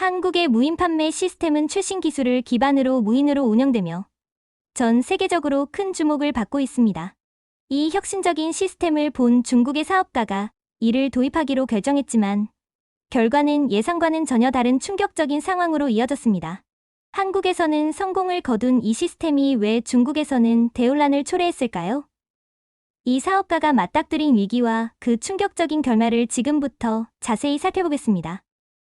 한국의 무인 판매 시스템은 최신 기술을 기반으로 무인으로 운영되며 전 세계적으로 큰 주목을 받고 있습니다. 이 혁신적인 시스템을 본 중국의 사업가가 이를 도입하기로 결정했지만 결과는 예상과는 전혀 다른 충격적인 상황으로 이어졌습니다. 한국에서는 성공을 거둔 이 시스템이 왜 중국에서는 대혼란을 초래했을까요? 이 사업가가 맞닥뜨린 위기와 그 충격적인 결말을 지금부터 자세히 살펴보겠습니다.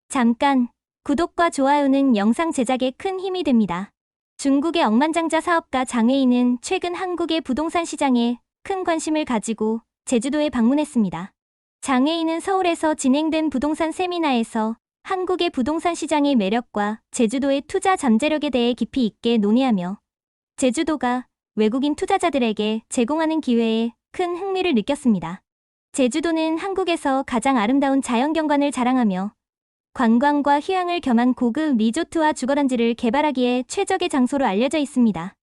잠깐, 구독과 좋아요는 영상 제작에 큰 힘이 됩니다. 중국의 억만장자 사업가 장웨이는 최근 한국의 부동산 시장에 큰 관심을 가지고 제주도에 방문했습니다. 장웨이는 서울에서 진행된 부동산 세미나에서 한국의 부동산 시장의 매력과 제주도의 투자 잠재력에 대해 깊이 있게 논의하며 제주도가 외국인 투자자들에게 제공하는 기회에 큰 흥미를 느꼈습니다. 제주도는 한국에서 가장 아름다운 자연경관을 자랑하며 관광과 휴양을 겸한 고급 리조트와 주거단지를 개발하기에 최적의 장소로 알려져 있습니다.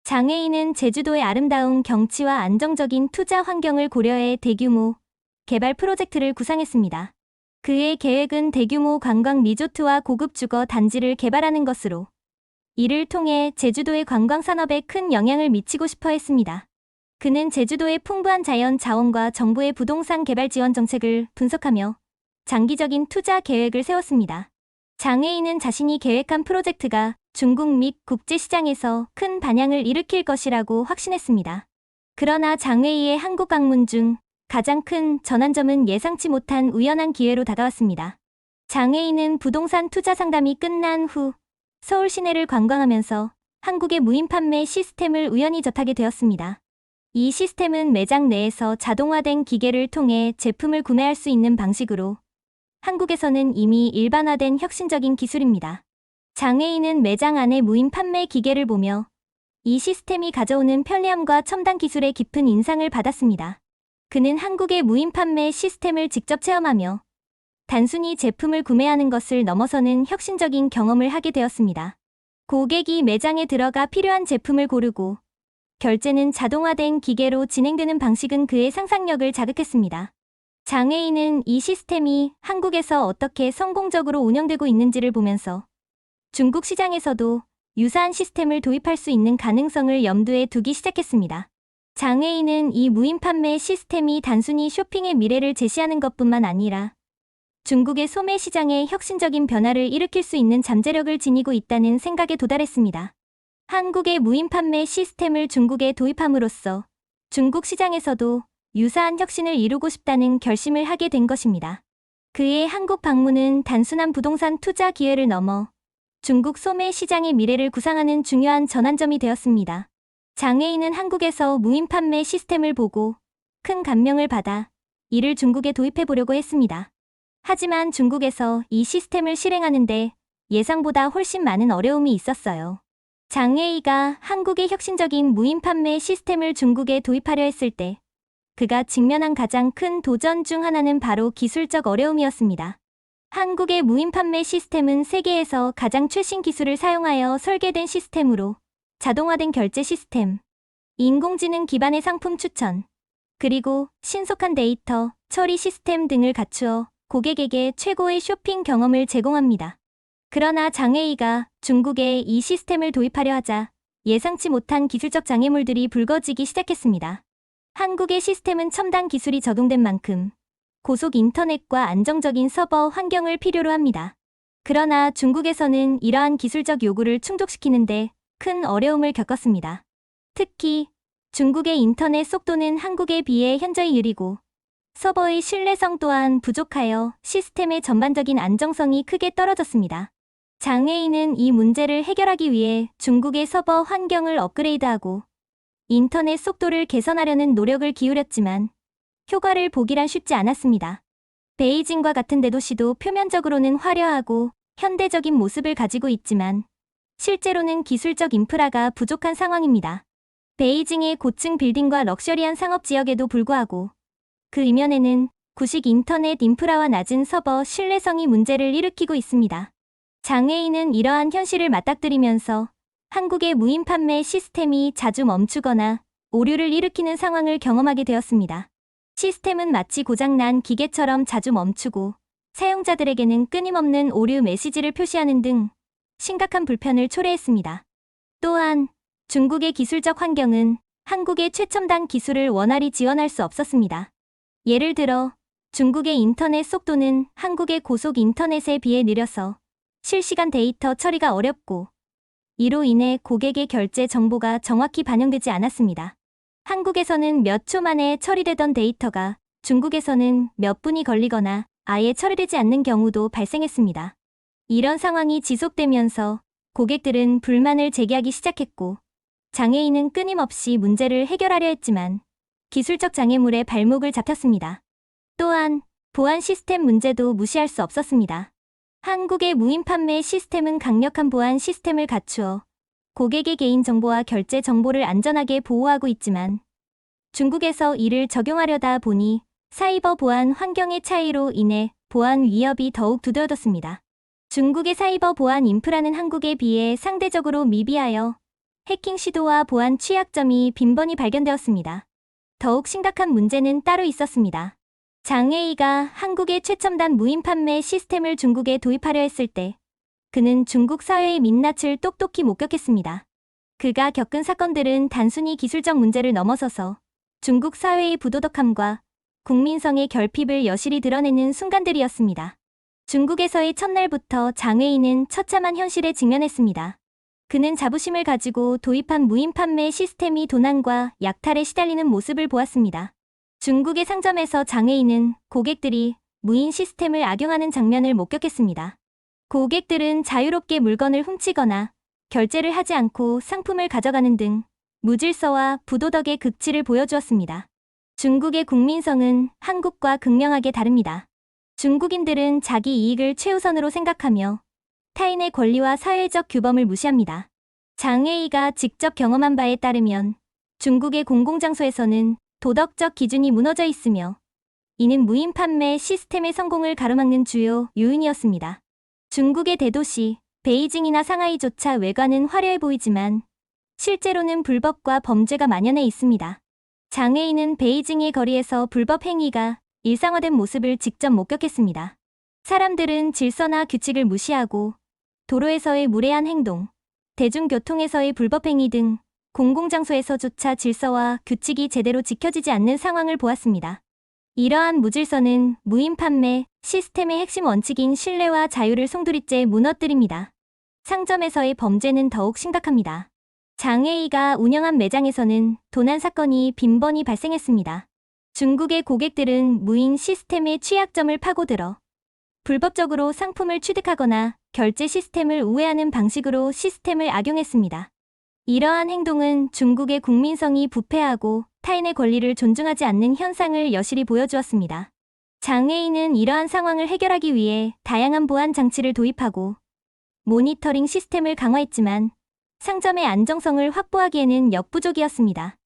장웨이는 제주도의 아름다운 경치와 안정적인 투자 환경을 고려해 대규모 개발 프로젝트를 구상했습니다. 그의 계획은 대규모 관광 리조트와 고급 주거 단지를 개발하는 것으로 이를 통해 제주도의 관광 산업에 큰 영향을 미치고 싶어 했습니다. 그는 제주도의 풍부한 자연 자원과 정부의 부동산 개발 지원 정책을 분석하며 장기적인 투자 계획을 세웠습니다. 장웨이는 자신이 계획한 프로젝트가 중국 및 국제시장에서 큰 반향을 일으킬 것이라고 확신했습니다. 그러나 장웨이의 한국 방문 중 가장 큰 전환점은 예상치 못한 우연한 기회로 다가왔습니다. 장웨이는 부동산 투자 상담이 끝난 후 서울 시내를 관광하면서 한국의 무인 판매 시스템을 우연히 접하게 되었습니다. 이 시스템은 매장 내에서 자동화된 기계를 통해 제품을 구매할 수 있는 방식으로 한국에서는 이미 일반화된 혁신적인 기술입니다. 장웨이는 매장 안의 무인 판매 기계를 보며 이 시스템이 가져오는 편리함과 첨단 기술의 깊은 인상을 받았습니다. 그는 한국의 무인 판매 시스템을 직접 체험하며 단순히 제품을 구매하는 것을 넘어서는 혁신적인 경험을 하게 되었습니다. 고객이 매장에 들어가 필요한 제품을 고르고 결제는 자동화된 기계로 진행되는 방식은 그의 상상력을 자극했습니다. 장웨이는 이 시스템이 한국에서 어떻게 성공적으로 운영되고 있는지를 보면서 중국 시장에서도 유사한 시스템을 도입할 수 있는 가능성을 염두에 두기 시작했습니다. 장웨이는 이 무인 판매 시스템이 단순히 쇼핑의 미래를 제시하는 것뿐만 아니라 중국의 소매 시장에 혁신적인 변화를 일으킬 수 있는 잠재력을 지니고 있다는 생각에 도달했습니다. 한국의 무인 판매 시스템을 중국에 도입함으로써 중국 시장에서도 유사한 혁신을 이루고 싶다는 결심을 하게 된 것입니다. 그의 한국 방문은 단순한 부동산 투자 기회를 넘어 중국 소매 시장의 미래를 구상하는 중요한 전환점이 되었습니다. 장웨이는 한국에서 무인 판매 시스템을 보고 큰 감명을 받아 이를 중국에 도입해 보려고 했습니다. 하지만 중국에서 이 시스템을 실행하는데 예상보다 훨씬 많은 어려움이 있었어요. 장웨이가 한국의 혁신적인 무인 판매 시스템을 중국에 도입하려 했을 때 그가 직면한 가장 큰 도전 중 하나는 바로 기술적 어려움이었습니다. 한국의 무인 판매 시스템은 세계에서 가장 최신 기술을 사용하여 설계된 시스템으로 자동화된 결제 시스템, 인공지능 기반의 상품 추천, 그리고 신속한 데이터 처리 시스템 등을 갖추어 고객에게 최고의 쇼핑 경험을 제공합니다. 그러나 장웨이가 중국에 이 시스템을 도입하려 하자 예상치 못한 기술적 장애물들이 불거지기 시작했습니다. 한국의 시스템은 첨단 기술이 적용된 만큼 고속 인터넷과 안정적인 서버 환경을 필요로 합니다. 그러나 중국에서는 이러한 기술적 요구를 충족시키는데 큰 어려움을 겪었습니다. 특히 중국의 인터넷 속도는 한국에 비해 현저히 느리고 서버의 신뢰성 또한 부족하여 시스템의 전반적인 안정성이 크게 떨어졌습니다. 장웨이는 이 문제를 해결하기 위해 중국의 서버 환경을 업그레이드하고 인터넷 속도를 개선하려는 노력을 기울였지만 효과를 보기란 쉽지 않았습니다. 베이징과 같은 대도시도 표면적으로는 화려하고 현대적인 모습을 가지고 있지만 실제로는 기술적 인프라가 부족한 상황입니다. 베이징의 고층 빌딩과 럭셔리한 상업지역에도 불구하고 그 이면에는 구식 인터넷 인프라와 낮은 서버 신뢰성이 문제를 일으키고 있습니다. 장웨이는 이러한 현실을 맞닥뜨리면서 한국의 무인 판매 시스템이 자주 멈추거나 오류를 일으키는 상황을 경험하게 되었습니다. 시스템은 마치 고장난 기계처럼 자주 멈추고 사용자들에게는 끊임없는 오류 메시지를 표시하는 등 심각한 불편을 초래했습니다. 또한 중국의 기술적 환경은 한국의 최첨단 기술을 원활히 지원할 수 없었습니다. 예를 들어 중국의 인터넷 속도는 한국의 고속 인터넷에 비해 느려서 실시간 데이터 처리가 어렵고 이로 인해 고객의 결제 정보가 정확히 반영되지 않았습니다. 한국에서는 몇 초 만에 처리되던 데이터가 중국에서는 몇 분이 걸리거나 아예 처리되지 않는 경우도 발생했습니다. 이런 상황이 지속되면서 고객들은 불만을 제기하기 시작했고 장애인은 끊임없이 문제를 해결하려 했지만 기술적 장애물에 발목을 잡혔습니다. 또한 보안 시스템 문제도 무시할 수 없었습니다. 한국의 무인 판매 시스템은 강력한 보안 시스템을 갖추어 고객의 개인정보와 결제 정보를 안전하게 보호하고 있지만 중국에서 이를 적용하려다 보니 사이버 보안 환경의 차이로 인해 보안 위협이 더욱 두드러졌습니다. 중국의 사이버 보안 인프라는 한국에 비해 상대적으로 미비하여 해킹 시도와 보안 취약점이 빈번히 발견되었습니다. 더욱 심각한 문제는 따로 있었습니다. 장웨이가 한국의 최첨단 무인 판매 시스템을 중국에 도입하려 했을 때 그는 중국 사회의 민낯을 똑똑히 목격했습니다. 그가 겪은 사건들은 단순히 기술적 문제를 넘어서서 중국 사회의 부도덕함과 국민성의 결핍을 여실히 드러내는 순간들이었습니다. 중국에서의 첫날부터 장웨이는 처참한 현실에 직면했습니다. 그는 자부심을 가지고 도입한 무인 판매 시스템이 도난과 약탈에 시달리는 모습을 보았습니다. 중국의 상점에서 장애인은 고객들이 무인 시스템을 악용하는 장면을 목격했습니다. 고객들은 자유롭게 물건을 훔치거나 결제를 하지 않고 상품을 가져가는 등 무질서와 부도덕의 극치를 보여주었습니다. 중국의 국민성은 한국과 극명하게 다릅니다. 중국인들은 자기 이익을 최우선으로 생각하며 타인의 권리와 사회적 규범을 무시합니다. 장웨이가 직접 경험한 바에 따르면 중국의 공공장소에서는 도덕적 기준이 무너져 있으며 이는 무인 판매 시스템의 성공을 가로막는 주요 요인이었습니다. 중국의 대도시, 베이징이나 상하이조차 외관은 화려해 보이지만 실제로는 불법과 범죄가 만연해 있습니다. 장웨이는 베이징의 거리에서 불법 행위가 일상화된 모습을 직접 목격했습니다. 사람들은 질서나 규칙을 무시하고 도로에서의 무례한 행동, 대중교통에서의 불법 행위 등 공공장소에서조차 질서와 규칙이 제대로 지켜지지 않는 상황을 보았습니다. 이러한 무질서는 무인 판매 시스템의 핵심 원칙인 신뢰와 자유를 송두리째 무너뜨립니다. 상점에서의 범죄는 더욱 심각합니다. 장웨이가 운영한 매장에서는 도난 사건이 빈번히 발생했습니다. 중국의 고객들은 무인 시스템의 취약점을 파고들어 불법적으로 상품을 취득하거나 결제 시스템을 우회하는 방식으로 시스템을 악용했습니다. 이러한 행동은 중국의 국민성이 부패하고 타인의 권리를 존중하지 않는 현상을 여실히 보여주었습니다. 장웨이는 이러한 상황을 해결하기 위해 다양한 보안 장치를 도입하고 모니터링 시스템을 강화했지만 상점의 안정성을 확보하기에는 역부족이었습니다.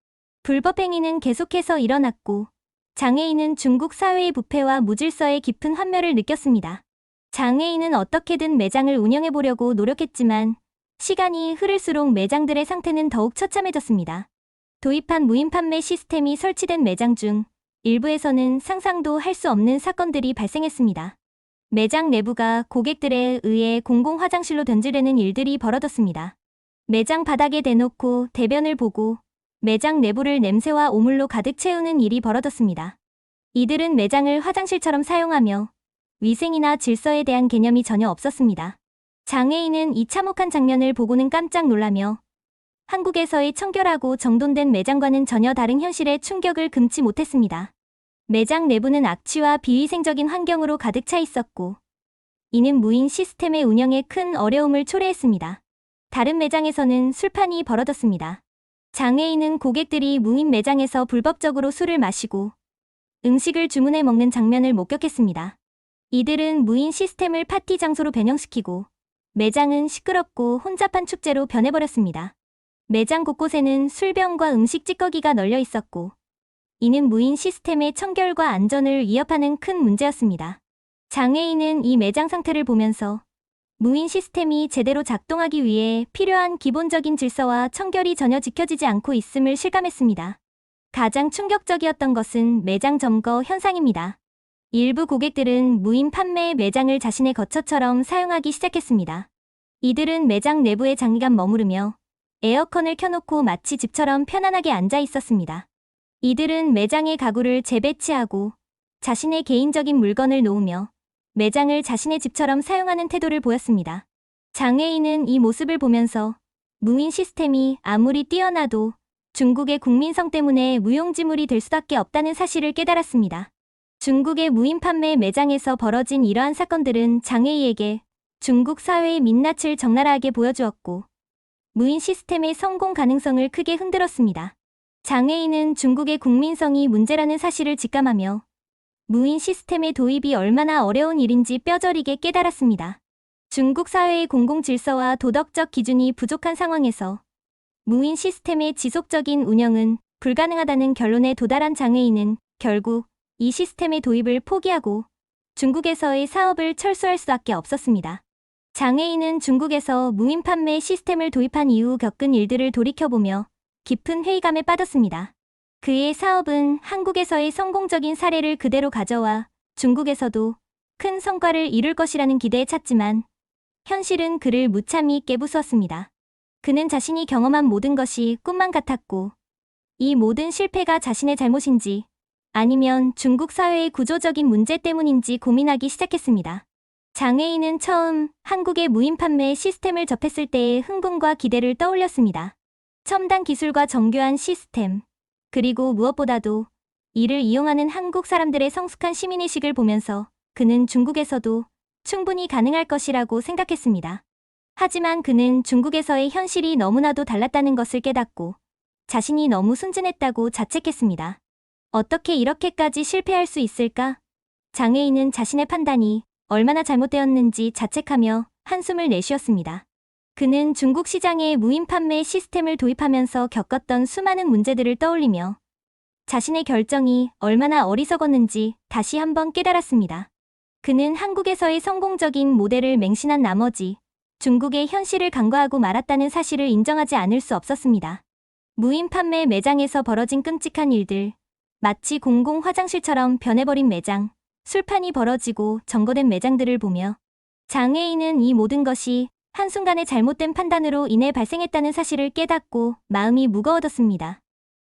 불법 행위는 계속해서 일어났고 장웨이는 중국 사회의 부패와 무질서의 깊은 환멸을 느꼈습니다. 장웨이는 어떻게든 매장을 운영해보려고 노력했지만 시간이 흐를수록 매장들의 상태는 더욱 처참해졌습니다. 도입한 무인 판매 시스템이 설치된 매장 중 일부에서는 상상도 할 수 없는 사건들이 발생했습니다. 매장 내부가 고객들에 의해 공공 화장실로 변질되는 일들이 벌어졌습니다. 매장 바닥에 대놓고 대변을 보고 매장 내부를 냄새와 오물로 가득 채우는 일이 벌어졌습니다. 이들은 매장을 화장실처럼 사용하며 위생이나 질서에 대한 개념이 전혀 없었습니다. 장웨이는 이 참혹한 장면을 보고는 깜짝 놀라며 한국에서의 청결하고 정돈된 매장과는 전혀 다른 현실에 충격을 금치 못했습니다. 매장 내부는 악취와 비위생적인 환경으로 가득 차 있었고 이는 무인 시스템의 운영에 큰 어려움을 초래했습니다. 다른 매장에서는 술판이 벌어졌습니다. 장웨이는 고객들이 무인 매장에서 불법적으로 술을 마시고 음식을 주문해 먹는 장면을 목격했습니다. 이들은 무인 시스템을 파티 장소로 변형시키고 매장은 시끄럽고 혼잡한 축제로 변해버렸습니다. 매장 곳곳에는 술병과 음식 찌꺼기가 널려 있었고 이는 무인 시스템의 청결과 안전을 위협하는 큰 문제였습니다. 장웨이는 이 매장 상태를 보면서 무인 시스템이 제대로 작동하기 위해 필요한 기본적인 질서와 청결이 전혀 지켜지지 않고 있음을 실감했습니다. 가장 충격적이었던 것은 매장 점거 현상입니다. 일부 고객들은 무인 판매 매장을 자신의 거처처럼 사용하기 시작했습니다. 이들은 매장 내부에 장기간 머무르며 에어컨을 켜놓고 마치 집처럼 편안하게 앉아 있었습니다. 이들은 매장의 가구를 재배치하고 자신의 개인적인 물건을 놓으며 매장을 자신의 집처럼 사용하는 태도를 보였습니다. 장애인은 이 모습을 보면서 무인 시스템이 아무리 뛰어나도 중국의 국민성 때문에 무용지물이 될 수밖에 없다는 사실을 깨달았습니다. 중국의 무인 판매 매장에서 벌어진 이러한 사건들은 장애인에게 중국 사회의 민낯을 적나라하게 보여주었고 무인 시스템의 성공 가능성을 크게 흔들었습니다. 장애인은 중국의 국민성이 문제라는 사실을 직감하며 무인 시스템의 도입이 얼마나 어려운 일인지 뼈저리게 깨달았습니다. 중국 사회의 공공질서와 도덕적 기준이 부족한 상황에서 무인 시스템의 지속적인 운영은 불가능하다는 결론에 도달한 장애인은 결국 이 시스템의 도입을 포기하고 중국에서의 사업을 철수할 수밖에 없었습니다. 장애인은 중국에서 무인 판매 시스템을 도입한 이후 겪은 일들을 돌이켜보며 깊은 회의감에 빠졌습니다. 그의 사업은 한국에서의 성공적인 사례를 그대로 가져와 중국에서도 큰 성과를 이룰 것이라는 기대에 찼지만 현실은 그를 무참히 깨부수었습니다. 그는 자신이 경험한 모든 것이 꿈만 같았고 이 모든 실패가 자신의 잘못인지 아니면 중국 사회의 구조적인 문제 때문인지 고민하기 시작했습니다. 장애인은 처음 한국의 무인 판매 시스템을 접했을 때의 흥분과 기대를 떠올렸습니다. 첨단 기술과 정교한 시스템, 그리고 무엇보다도 이를 이용하는 한국 사람들의 성숙한 시민의식을 보면서 그는 중국에서도 충분히 가능할 것이라고 생각했습니다. 하지만 그는 중국에서의 현실이 너무나도 달랐다는 것을 깨닫고 자신이 너무 순진했다고 자책했습니다. 어떻게 이렇게까지 실패할 수 있을까? 장애인은 자신의 판단이 얼마나 잘못되었는지 자책하며 한숨을 내쉬었습니다. 그는 중국 시장에 무인 판매 시스템을 도입하면서 겪었던 수많은 문제들을 떠올리며 자신의 결정이 얼마나 어리석었는지 다시 한번 깨달았습니다. 그는 한국에서의 성공적인 모델을 맹신한 나머지 중국의 현실을 간과하고 말았다는 사실을 인정하지 않을 수 없었습니다. 무인 판매 매장에서 벌어진 끔찍한 일들, 마치 공공 화장실처럼 변해버린 매장, 술판이 벌어지고 점거된 매장들을 보며 장애인은 이 모든 것이 한순간의 잘못된 판단으로 인해 발생했다는 사실을 깨닫고 마음이 무거워졌습니다.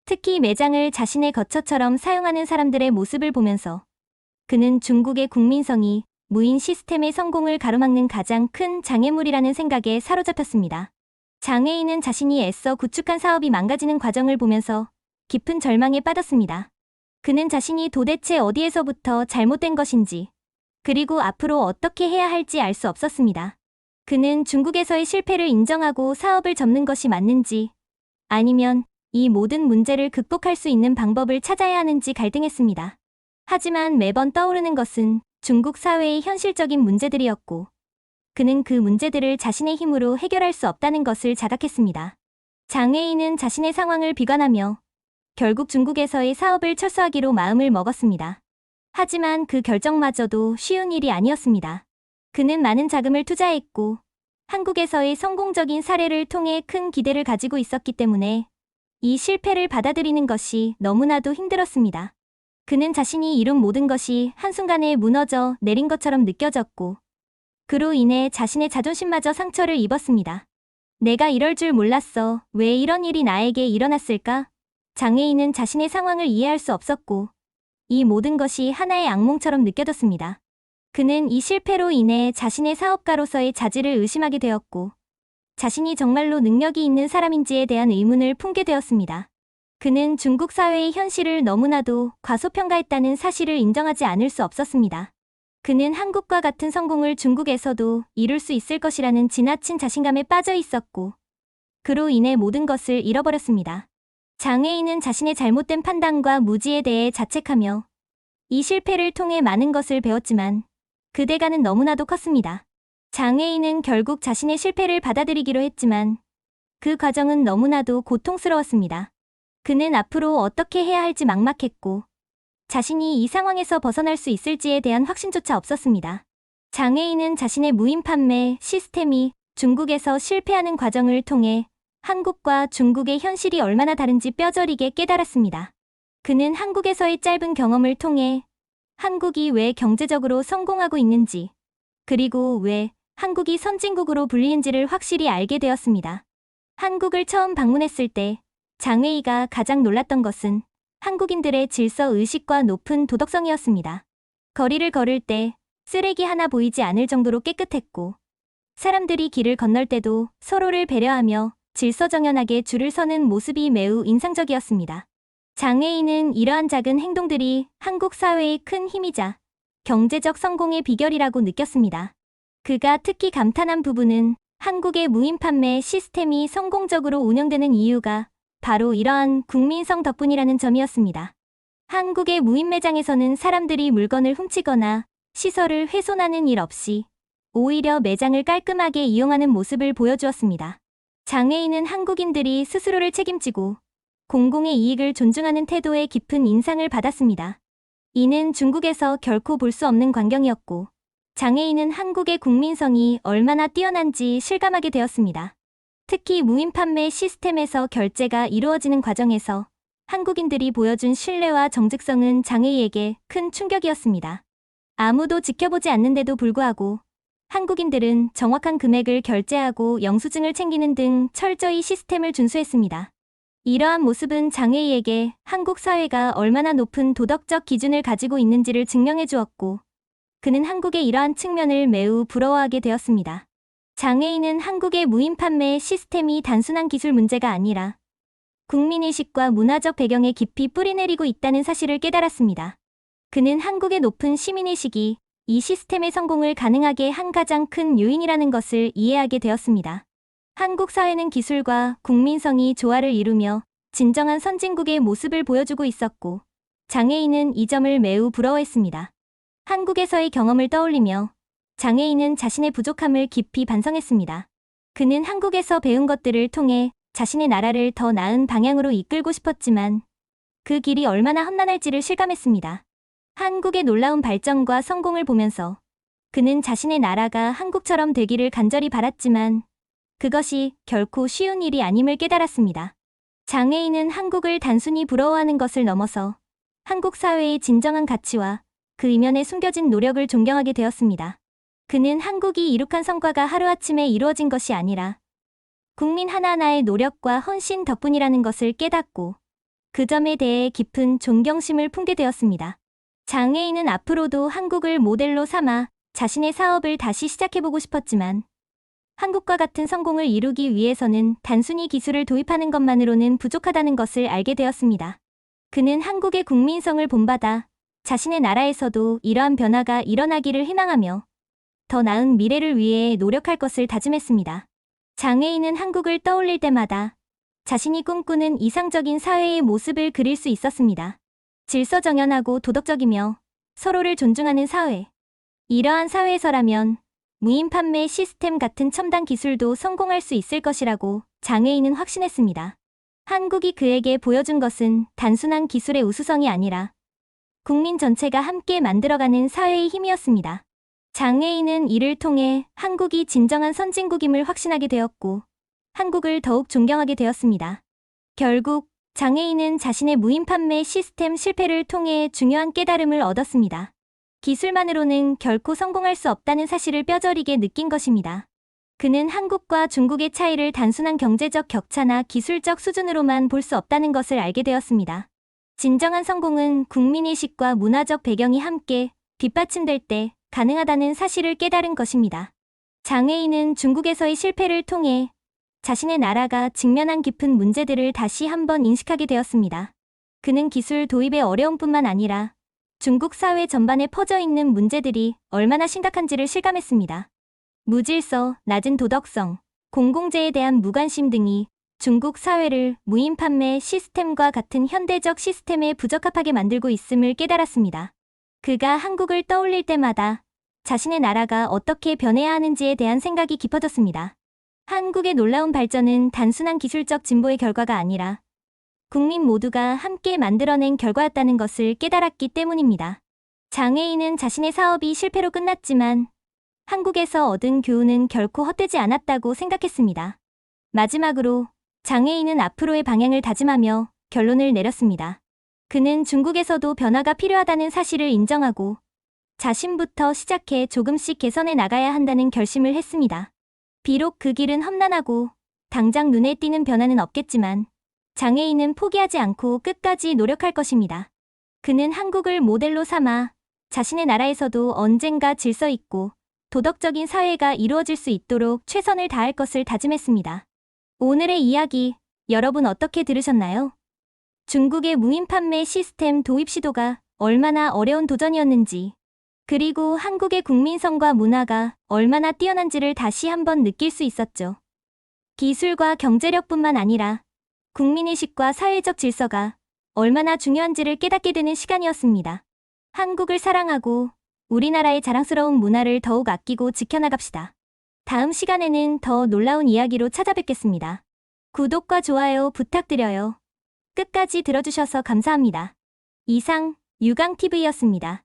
특히 매장을 자신의 거처처럼 사용하는 사람들의 모습을 보면서 그는 중국의 국민성이 무인 시스템의 성공을 가로막는 가장 큰 장애물이라는 생각에 사로잡혔습니다. 장애인은 자신이 애써 구축한 사업이 망가지는 과정을 보면서 깊은 절망에 빠졌습니다. 그는 자신이 도대체 어디에서부터 잘못된 것인지, 그리고 앞으로 어떻게 해야 할지 알 수 없었습니다. 그는 중국에서의 실패를 인정하고 사업을 접는 것이 맞는지, 아니면 이 모든 문제를 극복할 수 있는 방법을 찾아야 하는지 갈등했습니다. 하지만 매번 떠오르는 것은 중국 사회의 현실적인 문제들이었고, 그는 그 문제들을 자신의 힘으로 해결할 수 없다는 것을 자각했습니다. 장애인은 자신의 상황을 비관하며 결국 중국에서의 사업을 철수하기로 마음을 먹었습니다. 하지만 그 결정마저도 쉬운 일이 아니었습니다. 그는 많은 자금을 투자했고 한국에서의 성공적인 사례를 통해 큰 기대를 가지고 있었기 때문에 이 실패를 받아들이는 것이 너무나도 힘들었습니다. 그는 자신이 이룬 모든 것이 한순간에 무너져 내린 것처럼 느껴졌고 그로 인해 자신의 자존심마저 상처를 입었습니다. 내가 이럴 줄 몰랐어. 왜 이런 일이 나에게 일어났을까? 장애인은 자신의 상황을 이해할 수 없었고 이 모든 것이 하나의 악몽처럼 느껴졌습니다. 그는 이 실패로 인해 자신의 사업가로서의 자질을 의심하게 되었고 자신이 정말로 능력이 있는 사람인지에 대한 의문을 품게 되었습니다. 그는 중국 사회의 현실을 너무나도 과소평가했다는 사실을 인정하지 않을 수 없었습니다. 그는 한국과 같은 성공을 중국에서도 이룰 수 있을 것이라는 지나친 자신감에 빠져 있었고 그로 인해 모든 것을 잃어버렸습니다. 장애인은 자신의 잘못된 판단과 무지에 대해 자책하며 이 실패를 통해 많은 것을 배웠지만 그 대가는 너무나도 컸습니다. 장애인은 결국 자신의 실패를 받아들이기로 했지만 그 과정은 너무나도 고통스러웠습니다. 그는 앞으로 어떻게 해야 할지 막막했고 자신이 이 상황에서 벗어날 수 있을지에 대한 확신조차 없었습니다. 장애인은 자신의 무인 판매 시스템이 중국에서 실패하는 과정을 통해 한국과 중국의 현실이 얼마나 다른지 뼈저리게 깨달았습니다. 그는 한국에서의 짧은 경험을 통해 한국이 왜 경제적으로 성공하고 있는지, 그리고 왜 한국이 선진국으로 불리는지를 확실히 알게 되었습니다. 한국을 처음 방문했을 때 장웨이가 가장 놀랐던 것은 한국인들의 질서 의식과 높은 도덕성이었습니다. 거리를 걸을 때 쓰레기 하나 보이지 않을 정도로 깨끗했고, 사람들이 길을 건널 때도 서로를 배려하며 질서정연하게 줄을 서는 모습이 매우 인상적이었습니다. 장웨이는 이러한 작은 행동들이 한국 사회의 큰 힘이자 경제적 성공의 비결이라고 느꼈습니다. 그가 특히 감탄한 부분은 한국의 무인 판매 시스템이 성공적으로 운영되는 이유가 바로 이러한 국민성 덕분이라는 점이었습니다. 한국의 무인 매장에서는 사람들이 물건을 훔치거나 시설을 훼손하는 일 없이 오히려 매장을 깔끔하게 이용하는 모습을 보여주었습니다. 장웨이는 한국인들이 스스로를 책임지고 공공의 이익을 존중하는 태도에 깊은 인상을 받았습니다. 이는 중국에서 결코 볼 수 없는 광경이었고, 장웨이는 한국의 국민성이 얼마나 뛰어난지 실감하게 되었습니다. 특히 무인 판매 시스템에서 결제가 이루어지는 과정에서 한국인들이 보여준 신뢰와 정직성은 장웨이에게 큰 충격이었습니다. 아무도 지켜보지 않는데도 불구하고 한국인들은 정확한 금액을 결제하고 영수증을 챙기는 등 철저히 시스템을 준수했습니다. 이러한 모습은 장웨이에게 한국 사회가 얼마나 높은 도덕적 기준을 가지고 있는지를 증명해 주었고, 그는 한국의 이러한 측면을 매우 부러워하게 되었습니다. 장웨이는 한국의 무인 판매 시스템이 단순한 기술 문제가 아니라 국민의식과 문화적 배경에 깊이 뿌리내리고 있다는 사실을 깨달았습니다. 그는 한국의 높은 시민의식이 이 시스템의 성공을 가능하게 한 가장 큰 요인이라는 것을 이해하게 되었습니다. 한국 사회는 기술과 국민성이 조화를 이루며 진정한 선진국의 모습을 보여주고 있었고, 장웨이는 이 점을 매우 부러워했습니다. 한국에서의 경험을 떠올리며 장웨이는 자신의 부족함을 깊이 반성했습니다. 그는 한국에서 배운 것들을 통해 자신의 나라를 더 나은 방향으로 이끌고 싶었지만 그 길이 얼마나 험난할지를 실감했습니다. 한국의 놀라운 발전과 성공을 보면서 그는 자신의 나라가 한국처럼 되기를 간절히 바랐지만 그것이 결코 쉬운 일이 아님을 깨달았습니다. 장웨이는 한국을 단순히 부러워하는 것을 넘어서 한국 사회의 진정한 가치와 그 이면에 숨겨진 노력을 존경하게 되었습니다. 그는 한국이 이룩한 성과가 하루아침에 이루어진 것이 아니라 국민 하나하나의 노력과 헌신 덕분이라는 것을 깨닫고 그 점에 대해 깊은 존경심을 품게 되었습니다. 장웨이는 앞으로도 한국을 모델로 삼아 자신의 사업을 다시 시작해보고 싶었지만 한국과 같은 성공을 이루기 위해서는 단순히 기술을 도입하는 것만으로는 부족하다는 것을 알게 되었습니다. 그는 한국의 국민성을 본받아 자신의 나라에서도 이러한 변화가 일어나기를 희망하며 더 나은 미래를 위해 노력할 것을 다짐했습니다. 장웨이는 한국을 떠올릴 때마다 자신이 꿈꾸는 이상적인 사회의 모습을 그릴 수 있었습니다. 질서정연하고 도덕적이며 서로를 존중하는 사회. 이러한 사회에서라면 무인 판매 시스템 같은 첨단 기술도 성공할 수 있을 것이라고 장웨이는 확신했습니다. 한국이 그에게 보여준 것은 단순한 기술의 우수성이 아니라 국민 전체가 함께 만들어가는 사회의 힘이었습니다. 장웨이는 이를 통해 한국이 진정한 선진국임을 확신하게 되었고 한국을 더욱 존경하게 되었습니다. 결국 장웨이는 자신의 무인 판매 시스템 실패를 통해 중요한 깨달음을 얻었습니다. 기술만으로는 결코 성공할 수 없다는 사실을 뼈저리게 느낀 것입니다. 그는 한국과 중국의 차이를 단순한 경제적 격차나 기술적 수준으로만 볼 수 없다는 것을 알게 되었습니다. 진정한 성공은 국민의식과 문화적 배경이 함께 뒷받침될 때 가능하다는 사실을 깨달은 것입니다. 장웨이는 중국에서의 실패를 통해 자신의 나라가 직면한 깊은 문제들을 다시 한번 인식하게 되었습니다. 그는 기술 도입의 어려움뿐만 아니라 중국 사회 전반에 퍼져 있는 문제들이 얼마나 심각한지를 실감했습니다. 무질서, 낮은 도덕성, 공공재에 대한 무관심 등이 중국 사회를 무인 판매 시스템과 같은 현대적 시스템에 부적합하게 만들고 있음을 깨달았습니다. 그가 한국을 떠올릴 때마다 자신의 나라가 어떻게 변해야 하는지에 대한 생각이 깊어졌습니다. 한국의 놀라운 발전은 단순한 기술적 진보의 결과가 아니라 국민 모두가 함께 만들어낸 결과였다는 것을 깨달았기 때문입니다. 장웨이는 자신의 사업이 실패로 끝났지만 한국에서 얻은 교훈은 결코 헛되지 않았다고 생각했습니다. 마지막으로 장웨이는 앞으로의 방향을 다짐하며 결론을 내렸습니다. 그는 중국에서도 변화가 필요하다는 사실을 인정하고 자신부터 시작해 조금씩 개선해 나가야 한다는 결심을 했습니다. 비록 그 길은 험난하고 당장 눈에 띄는 변화는 없겠지만 장애인은 포기하지 않고 끝까지 노력할 것입니다. 그는 한국을 모델로 삼아 자신의 나라에서도 언젠가 질서 있고 도덕적인 사회가 이루어질 수 있도록 최선을 다할 것을 다짐했습니다. 오늘의 이야기, 여러분 어떻게 들으셨나요? 중국의 무인 판매 시스템 도입 시도가 얼마나 어려운 도전이었는지, 그리고 한국의 국민성과 문화가 얼마나 뛰어난지를 다시 한번 느낄 수 있었죠. 기술과 경제력뿐만 아니라 국민의식과 사회적 질서가 얼마나 중요한지를 깨닫게 되는 시간이었습니다. 한국을 사랑하고 우리나라의 자랑스러운 문화를 더욱 아끼고 지켜나갑시다. 다음 시간에는 더 놀라운 이야기로 찾아뵙겠습니다. 구독과 좋아요 부탁드려요. 끝까지 들어주셔서 감사합니다. 이상 유강TV였습니다.